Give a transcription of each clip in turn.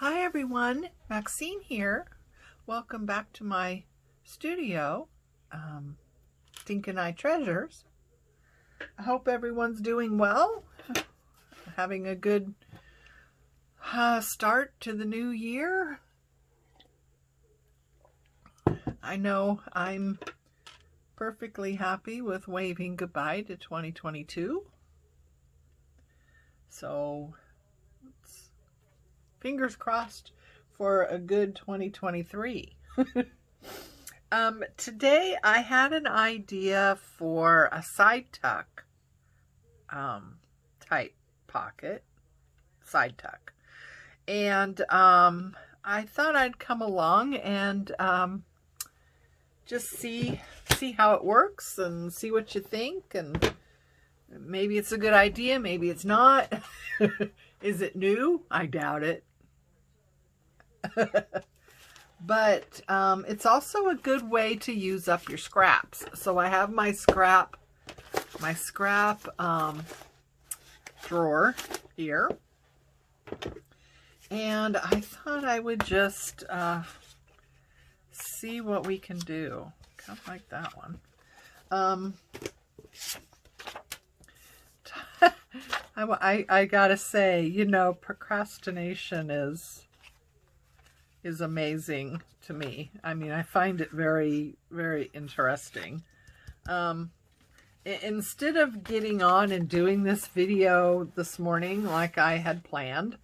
Hi everyone, Maxine here. Welcome back to my studio, Tink and I Treasures. I hope everyone's doing well, having a good start to the new year. I know I'm perfectly happy with waving goodbye to 2022. So, fingers crossed for a good 2023. Today I had an idea for a side tuck type pocket, side tuck. And I thought I'd come along and just see how it works and see what you think, and maybe it's a good idea, maybe it's not. Is it new? I doubt it. But it's also a good way to use up your scraps. So I have my scrap drawer here, and I thought I would just see what we can do. Kind of like that one. I gotta say, you know, procrastination is amazing to me. I mean, I find it very, very interesting. Instead of getting on and doing this video this morning like I had planned,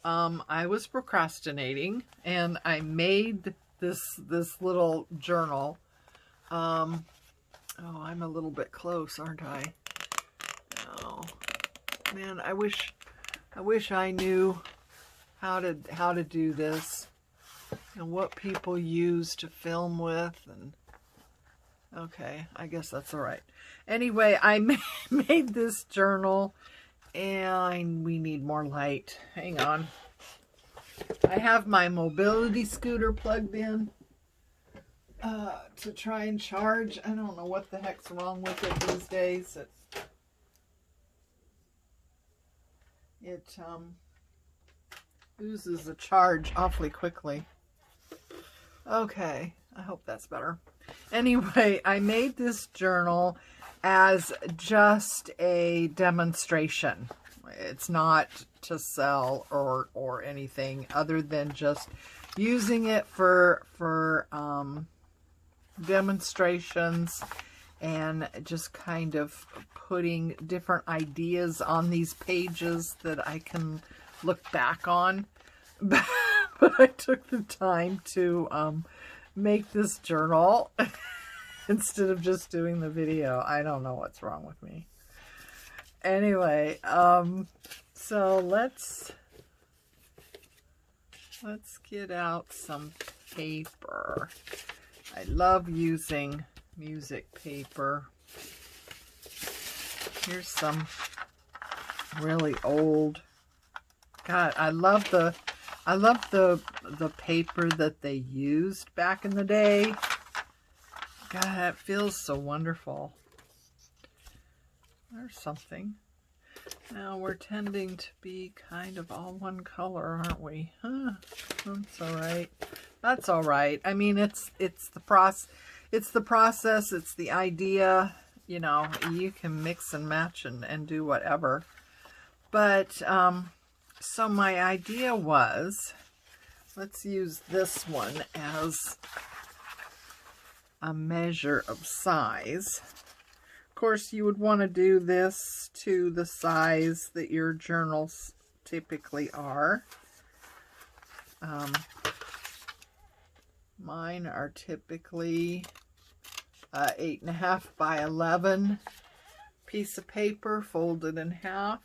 I was procrastinating, and I made this little journal. Oh, I'm a little bit close, aren't I? Oh man, I wish I knew how to do this and what people use to film with. And okay, I guess that's all right. Anyway, I made this journal, and we need more light. Hang on. I have my mobility scooter plugged in to try and charge. I don't know what the heck's wrong with it these days. It loses the charge awfully quickly. Okay, I hope that's better. Anyway, I made this journal as just a demonstration. It's not to sell or anything other than just using it for demonstrations, and just kind of putting different ideas on these pages that I can look back on. But I took the time to make this journal instead of just doing the video. I don't know what's wrong with me. Anyway, so let's get out some paper. I love using music paper. Here's some really old. God, I love the paper that they used back in the day. God, it feels so wonderful. There's something. Now we're tending to be kind of all one color, aren't we? Huh, that's all right. That's all right. I mean, it's the process. It's the idea. You know, you can mix and match and do whatever. But so my idea was, let's use this one as a measure of size. Of course, you would want to do this to the size that your journals typically are. Mine are typically 8.5 by 11 piece of paper folded in half.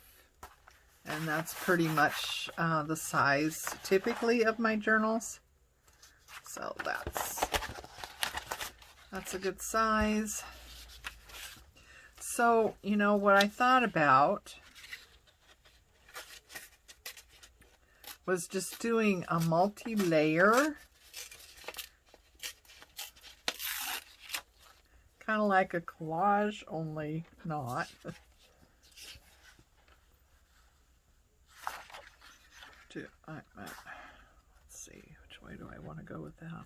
And that's pretty much the size typically of my journals. So that's a good size. So, you know, what I thought about was just doing a multi-layer, kind of like a collage, only not. see, which way do I want to go with that?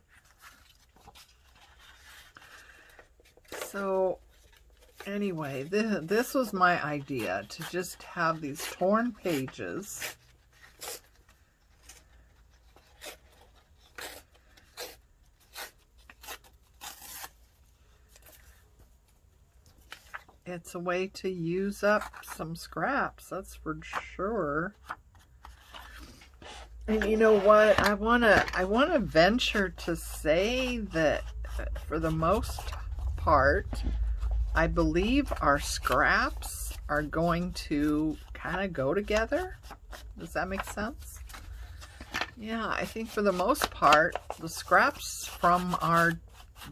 So anyway, this was my idea, to just have these torn pages. It's a way to use up some scraps, that's for sure. And you know what? I wanna venture to say that for the most part, I believe our scraps are going to kind of go together. Does that make sense? Yeah, I think for the most part, the scraps from our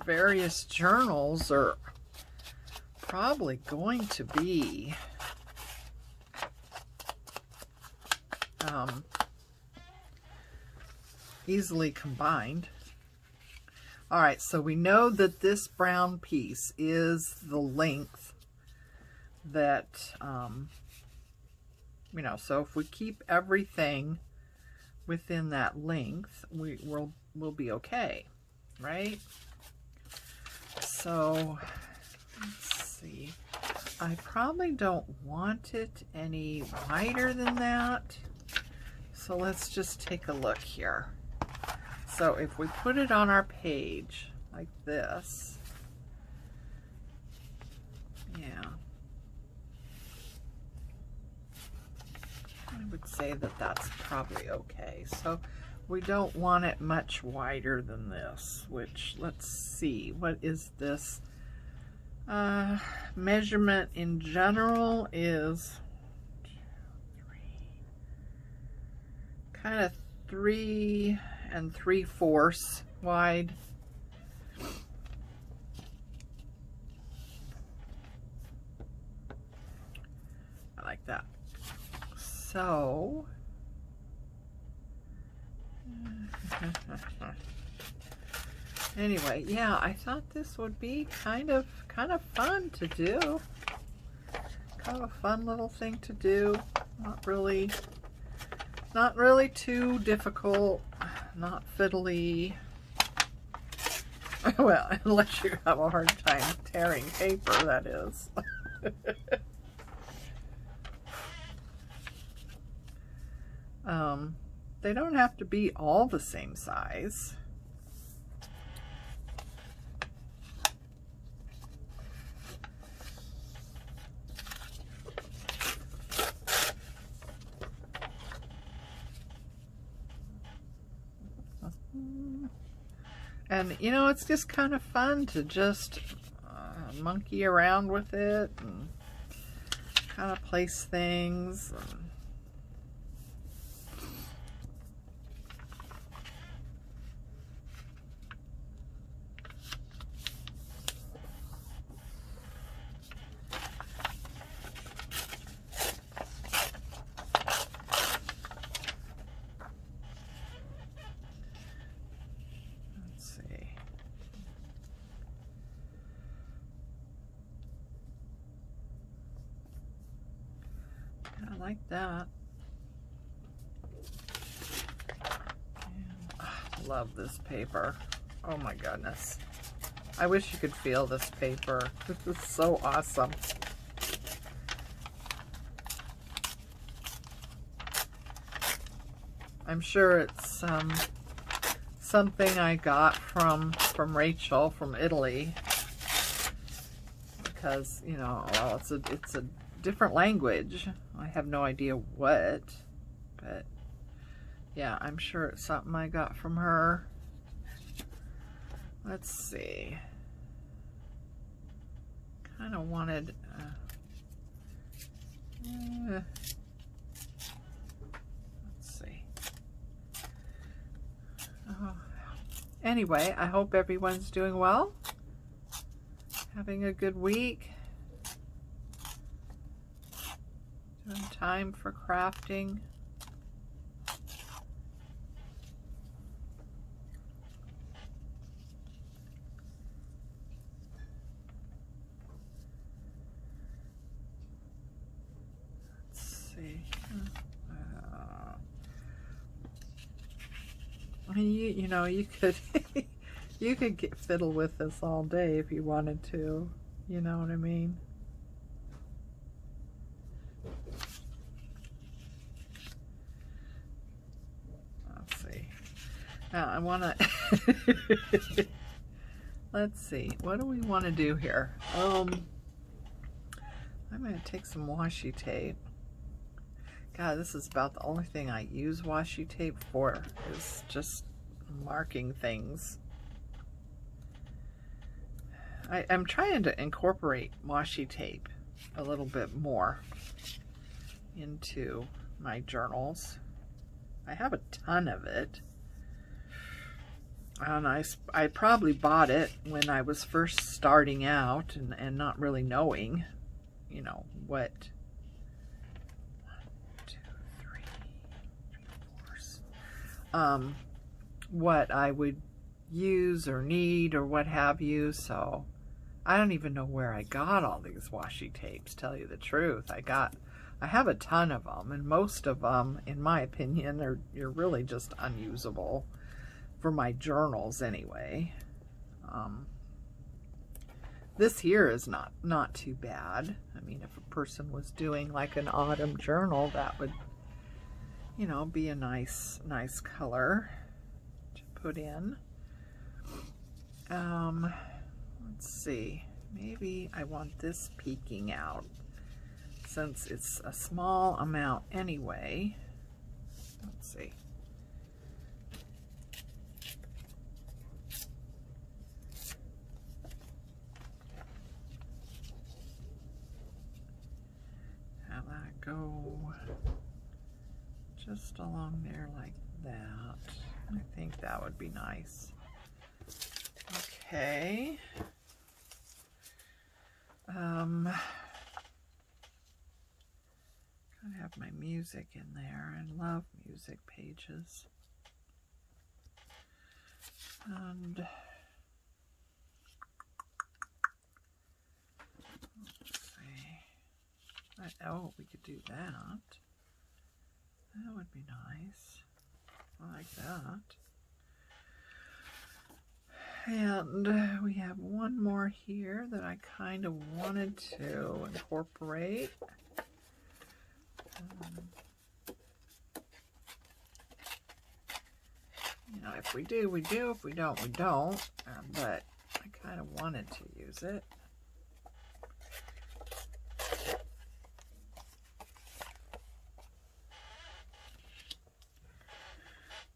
various journals are probably going to be easily combined. All right, so we know that this brown piece is the length that, you know, so if we keep everything within that length, we'll be okay, right? So let's see. I probably don't want it any wider than that. So let's just take a look here. So if we put it on our page like this, yeah, I would say that that's probably okay. So we don't want it much wider than this, which, let's see, what is this? Measurement in general is kind of 3 3/4 wide. I like that. So anyway, yeah, I thought this would be kind of fun to do. Kind of a fun little thing to do. Not really too difficult, not fiddly. Well, unless you have a hard time tearing paper, that is. They don't have to be all the same size. And you know, it's just kind of fun to just monkey around with it and kind of place things. I like that. I love this paper. Oh my goodness. I wish you could feel this paper. This is so awesome. I'm sure it's something I got from Rachel from Italy, because, you know, well, it's a different language. I have no idea what, but yeah, I'm sure it's something I got from her. Let's see. Kind of wanted let's see. Anyway, I hope everyone's doing well, having a good week, doing time for crafting. Let's see. You know, you could you could fiddle with this all day if you wanted to. You know what I mean? Let's see. Now I want to. Let's see. What do we want to do here? I'm going to take some washi tape. God, this is about the only thing I use washi tape for, is just marking things. I'm trying to incorporate washi tape a little bit more into my journals. I have a ton of it. And I probably bought it when I was first starting out and not really knowing, you know, what 1, 2, 3, 4, what I would use or need or what have you. So I don't even know where I got all these washi tapes, tell you the truth. I have a ton of them, and most of them, in my opinion, you're really just unusable for my journals anyway. This here is not too bad. I mean, if a person was doing like an autumn journal, that would, you know, be a nice color to put in. Let's see, maybe I want this peeking out since it's a small amount anyway. Let's see. Have that go just along there like that. I think that would be nice. Okay. Gotta have my music in there. I love music pages. And let's see. Oh, we could do that. That would be nice. I like that. And we have one more here that I kind of wanted to incorporate. You know, if we do, we do. If we don't, we don't. But I kind of wanted to use it.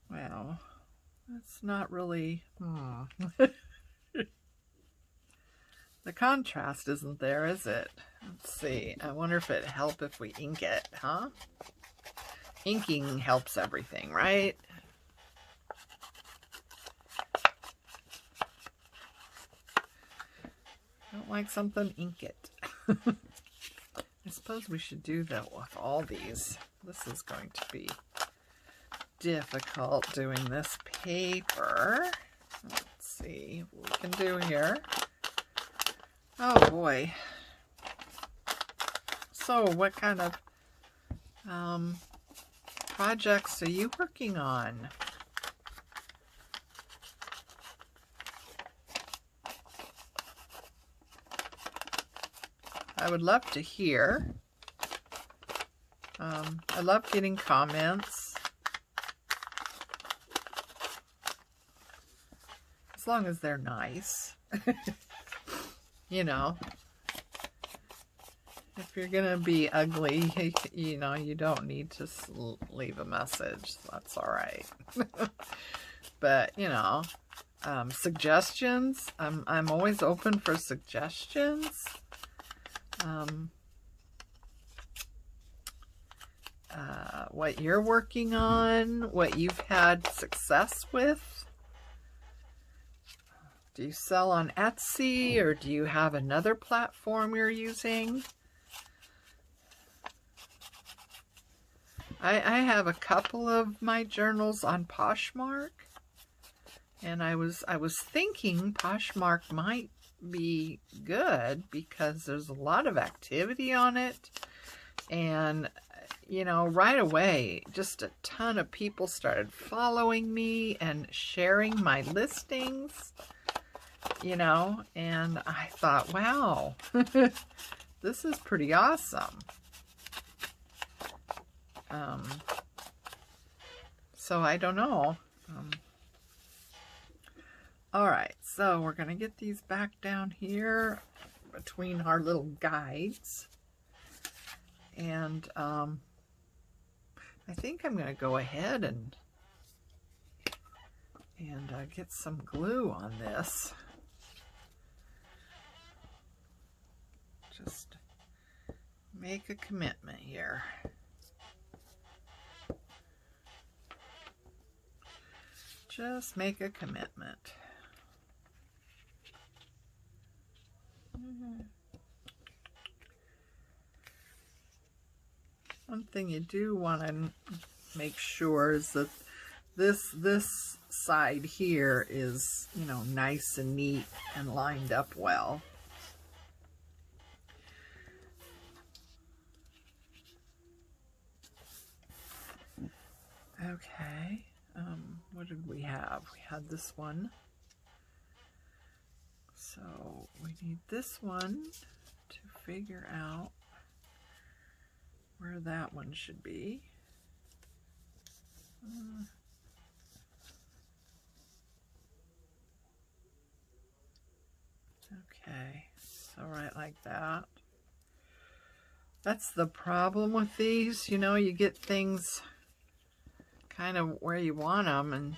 Well, that's not really... The contrast isn't there, is it? Let's see. I wonder if it'd help if we ink it, huh? Inking helps everything, right? Don't like something, ink it. I suppose we should do that with all these. This is going to be difficult doing this paper. Let's see what we can do here. Oh boy. So what kind of projects are you working on? I would love to hear. I love getting comments. As long as they're nice. You know, if you're gonna be ugly, you know, you don't need to leave a message. That's all right. But, you know, suggestions, I'm always open for suggestions. What you're working on, what you've had success with. Do you sell on Etsy, or do you have another platform you're using? I have a couple of my journals on Poshmark, and I was thinking Poshmark might be good because there's a lot of activity on it, and you know, right away, just a ton of people started following me and sharing my listings, you know, and I thought, wow, this is pretty awesome. So I don't know. All right, so we're going to get these back down here between our little guides. And I think I'm going to go ahead and get some glue on this. Just make a commitment here. Just make a commitment. One thing you do want to make sure is that this side here is, you know, nice and neat and lined up well. Okay, what did we have? We had this one. So we need this one to figure out where that one should be. Okay, so right like that. That's the problem with these, you know, you get things kind of where you want them, and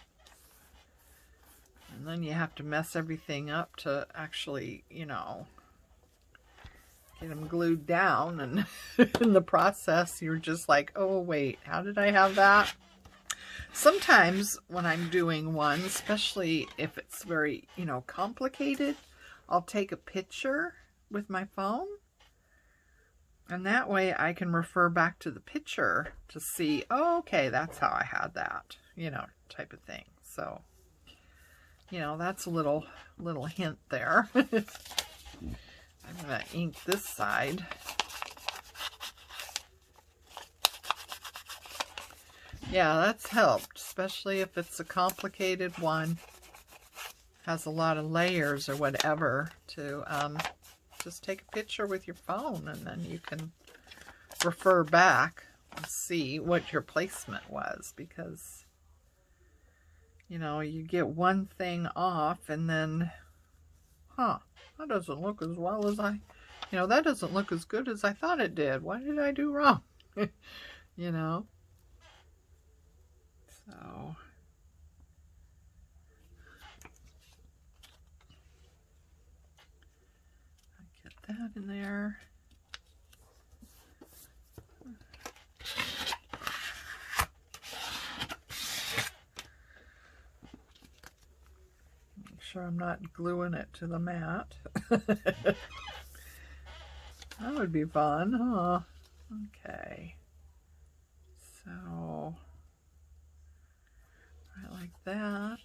then you have to mess everything up to actually, you know, get them glued down, and in the process you're just like, oh wait, how did I have that? Sometimes when I'm doing one, especially if it's very, you know, complicated, I'll take a picture with my phone, and that way I can refer back to the picture to see, oh, okay, that's how I had that, you know, type of thing. So, you know, that's a little hint there. I'm going to ink this side. Yeah, that's helped, especially if it's a complicated one, has a lot of layers or whatever, to just take a picture with your phone, and then you can refer back and see what your placement was, because, you know, you get one thing off and then, that doesn't look as well as that doesn't look as good as I thought it did. What did I do wrong? You know? So, I get that in there. Sure I'm not gluing it to the mat. That would be fun, huh? Okay. So, right like that.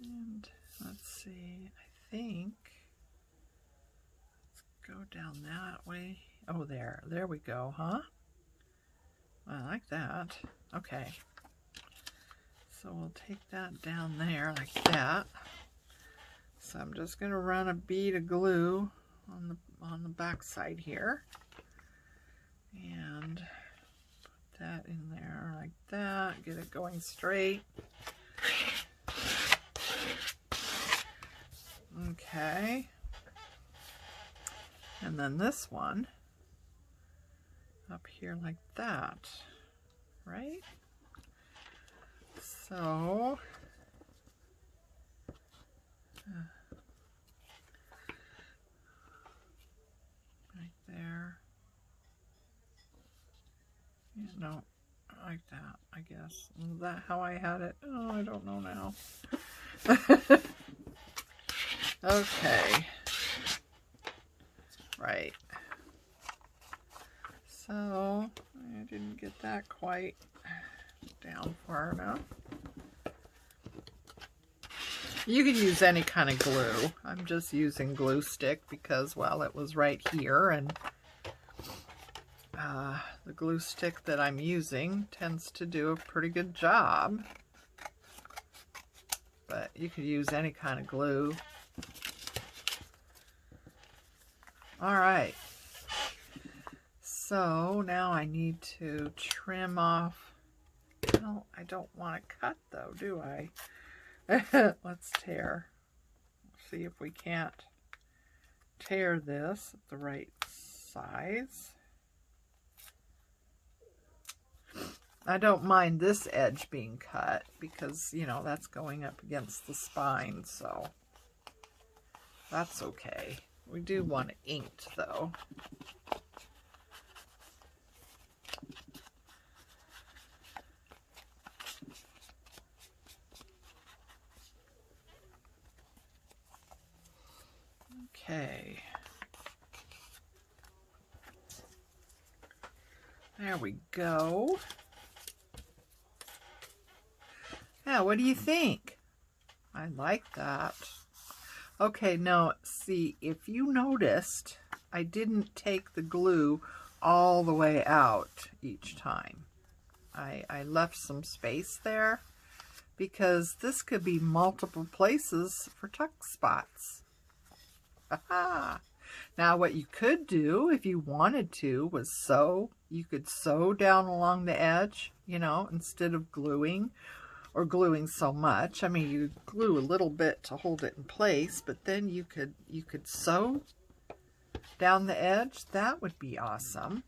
And let's see, I think, let's go down that way. Oh, there we go, huh? I like that. Okay. So we'll take that down there like that. So I'm just going to run a bead of glue on the back side here, and put that in there like that. Get it going straight. Okay. And then this one up here like that, right? So, right there. Yeah, no, like that, I guess. Is that how I had it? Oh, I don't know now. Okay. Right. So, I didn't get that quite down far enough. You could use any kind of glue. I'm just using glue stick because, well, it was right here, and the glue stick that I'm using tends to do a pretty good job. But you could use any kind of glue. All right. So now I need to trim off. Well, I don't want to cut though, do I? Let's tear. See if we can't tear this at the right size. I don't mind this edge being cut because, you know, that's going up against the spine, so that's okay. We do want it inked though. Okay. There we go. Yeah, what do you think? I like that. Okay, now, see, if you noticed, I didn't take the glue all the way out each time. I left some space there because this could be multiple places for tuck spots. Aha! Now, what you could do if you wanted to was sew. You could sew down along the edge, you know, instead of gluing. Or gluing so much. I mean, you glue a little bit to hold it in place, but then you could sew down the edge. That would be awesome.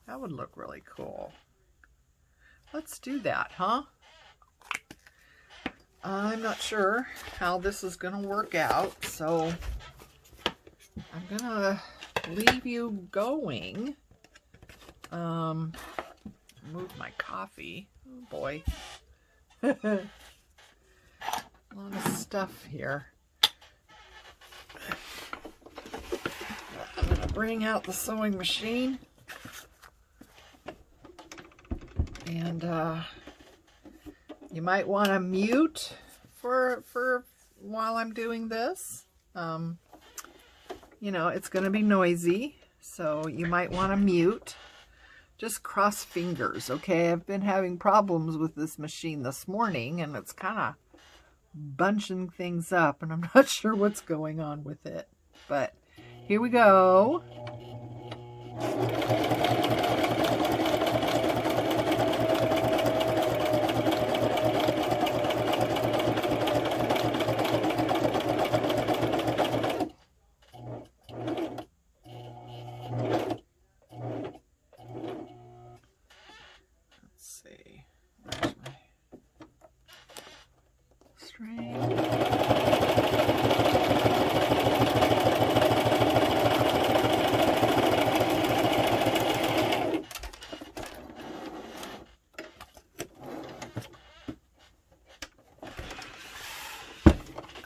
That would look really cool. Let's do that, huh? I'm not sure how this is going to work out, so I'm going to leave you going. Move my coffee. Oh boy. A lot of stuff here. I'm going to bring out the sewing machine. And you might want to mute for while I'm doing this. You know, it's going to be noisy, so you might want to mute. Just cross fingers, okay? I've been having problems with this machine this morning, and it's kind of bunching things up, and I'm not sure what's going on with it. But here we go.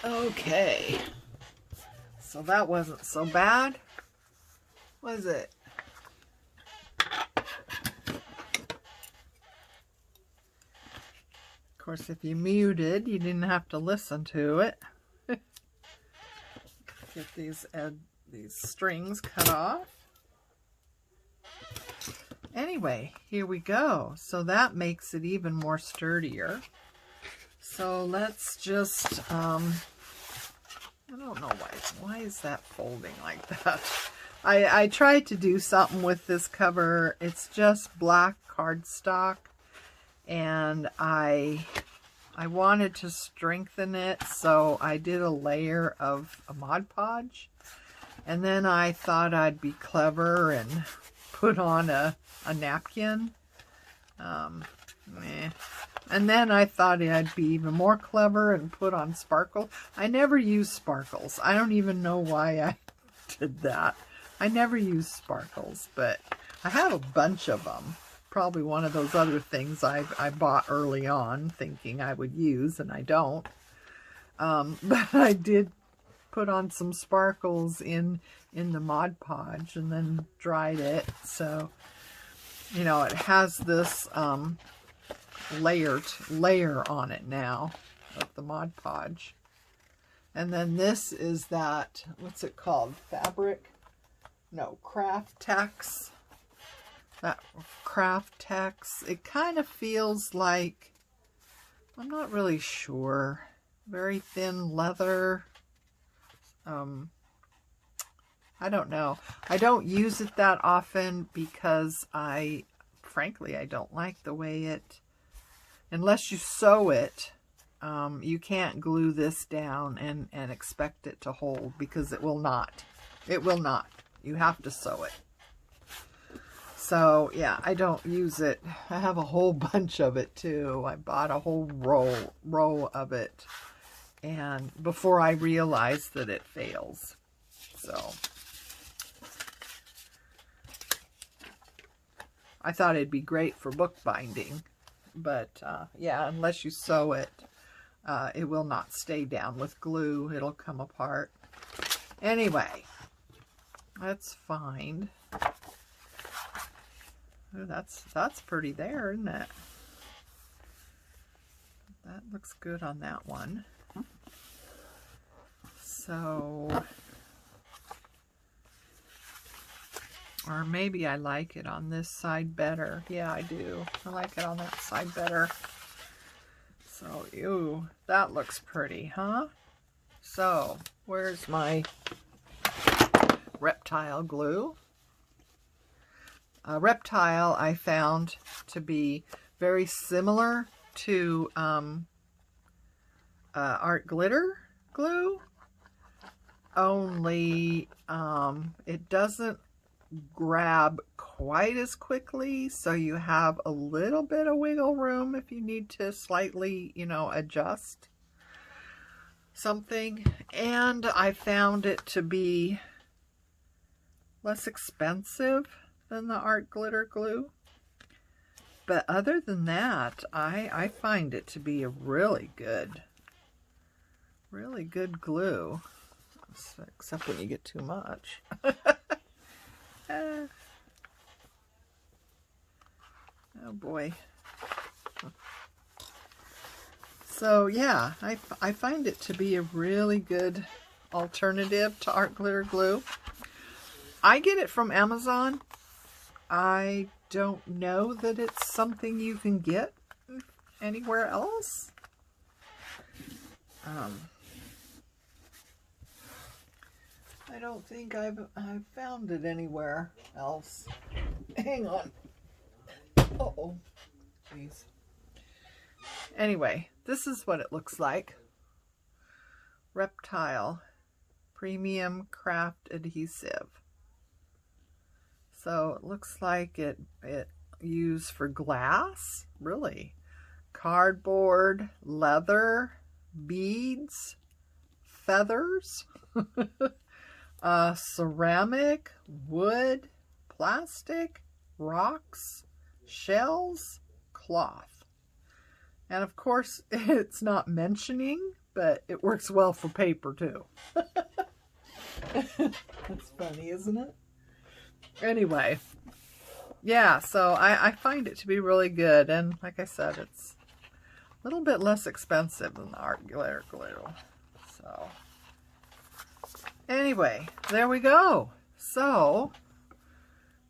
Okay, so that wasn't so bad, was it? Of course, if you muted, you didn't have to listen to it. Get these strings cut off. Anyway, here we go. So that makes it even more sturdier. So let's just, I don't know why is that folding like that? I tried to do something with this cover. It's just black cardstock, and I wanted to strengthen it, so I did a layer of a Mod Podge, and then I thought I'd be clever and put on a napkin. And then I thought I'd be even more clever and put on sparkle. I never use sparkles. I don't even know why I did that. I never use sparkles, but I have a bunch of them. Probably one of those other things I bought early on thinking I would use, and I don't. But I did put on some sparkles in the Mod Podge and then dried it. So, you know, it has this layer on it now of the Mod Podge. And then this is that, what's it called? Fabric no, Craft Tex. That Craft Tex. It kind of feels like, I'm not really sure. Very thin leather. I don't know. I don't use it that often because frankly, I don't like the way it, unless you sew it, you can't glue this down and expect it to hold, because it will not. It will not. You have to sew it. So yeah, I don't use it. I have a whole bunch of it too. I bought a whole row of it, and before I realized that it fails. So I thought it'd be great for bookbinding, but yeah, unless you sew it, it will not stay down with glue. It'll come apart. Anyway, let's find. Oh, that's pretty there, isn't it? That looks good on that one. So, or maybe I like it on this side better. Yeah, I do. I like it on that side better. So, ew, that looks pretty, huh? So, where's my reptile glue? Reptile I found to be very similar to art glitter glue, only it doesn't grab quite as quickly, so you have a little bit of wiggle room if you need to slightly, you know, adjust something. And I found it to be less expensive than the art glitter glue. But other than that, I find it to be a really good glue. Except when you get too much. Oh boy. So yeah, I find it to be a really good alternative to art glitter glue. I get it from Amazon. I don't know that it's something you can get anywhere else. I don't think I've found it anywhere else. Hang on. Uh-oh. Jeez. Anyway, this is what it looks like. Reptile Premium Craft Adhesive. So it looks like it used for glass, really. Cardboard, leather, beads, feathers, ceramic, wood, plastic, rocks, shells, cloth. And of course, it's not mentioning, but it works well for paper too. That's funny, isn't it? Anyway, yeah, so I find it to be really good. And like I said, it's a little bit less expensive than the art glitter glue. So anyway, there we go. So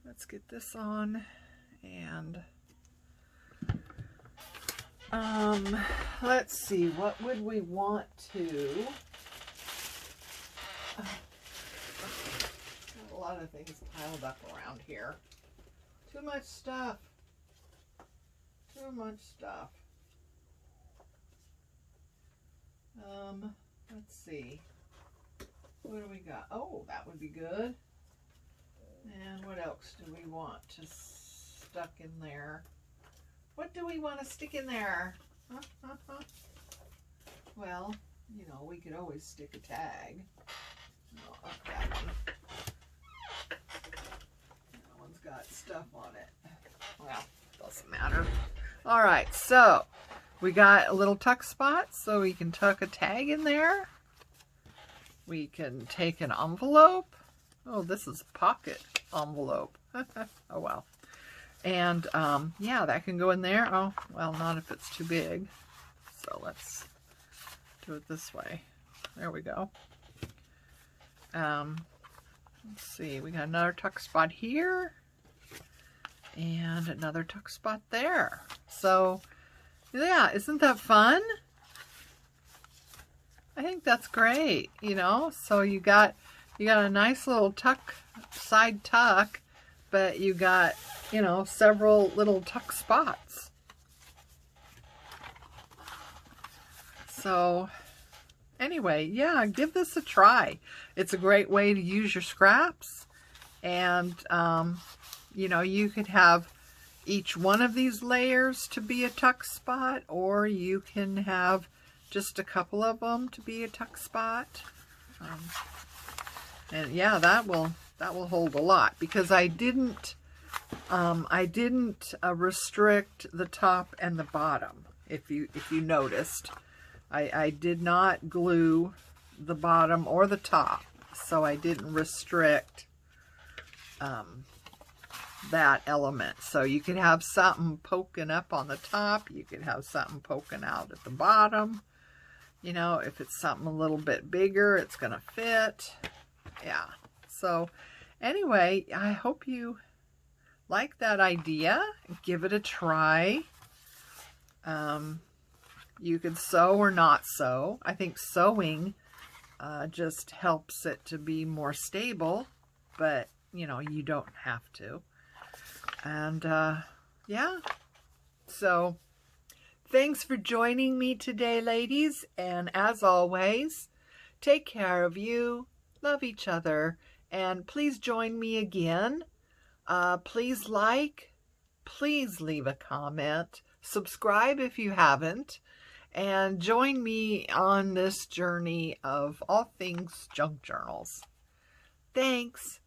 let's get this on, and let's see, what would we want to, a lot of things piled up around here. Too much stuff. Too much stuff. Let's see. What do we got? Oh, that would be good. And what else do we want to stuck in there? What do we want to stick in there? Well, you know, we could always stick a tag. No, not that one. That one's got stuff on it. Well, doesn't matter. All right, so we got a little tuck spot, so we can tuck a tag in there. We can take an envelope. Oh, this is a pocket envelope. Oh, well. And, yeah, that can go in there. Oh, well, not if it's too big. So let's do it this way. There we go. Let's see, we got another tuck spot here and another tuck spot there. So yeah, isn't that fun? I think that's great, you know. So you got a nice little tuck, side tuck, but you got, you know, several little tuck spots. So anyway, yeah, give this a try. It's a great way to use your scraps. And, you know, you could have each one of these layers to be a tuck spot, or you can have just a couple of them to be a tuck spot. And yeah, that will hold a lot, because I didn't restrict the top and the bottom. If you noticed, I did not glue the bottom or the top, so I didn't restrict that element. So you could have something poking up on the top, you could have something poking out at the bottom. You know, if it's something a little bit bigger, it's going to fit. Yeah. So anyway, I hope you like that idea. Give it a try. You could sew or not sew. I think sewing just helps it to be more stable, but you know, you don't have to. And yeah, so thanks for joining me today, ladies, and as always, take care of you, love each other, and please join me again. Please like, please leave a comment, subscribe if you haven't, and join me on this journey of all things junk journals. Thanks.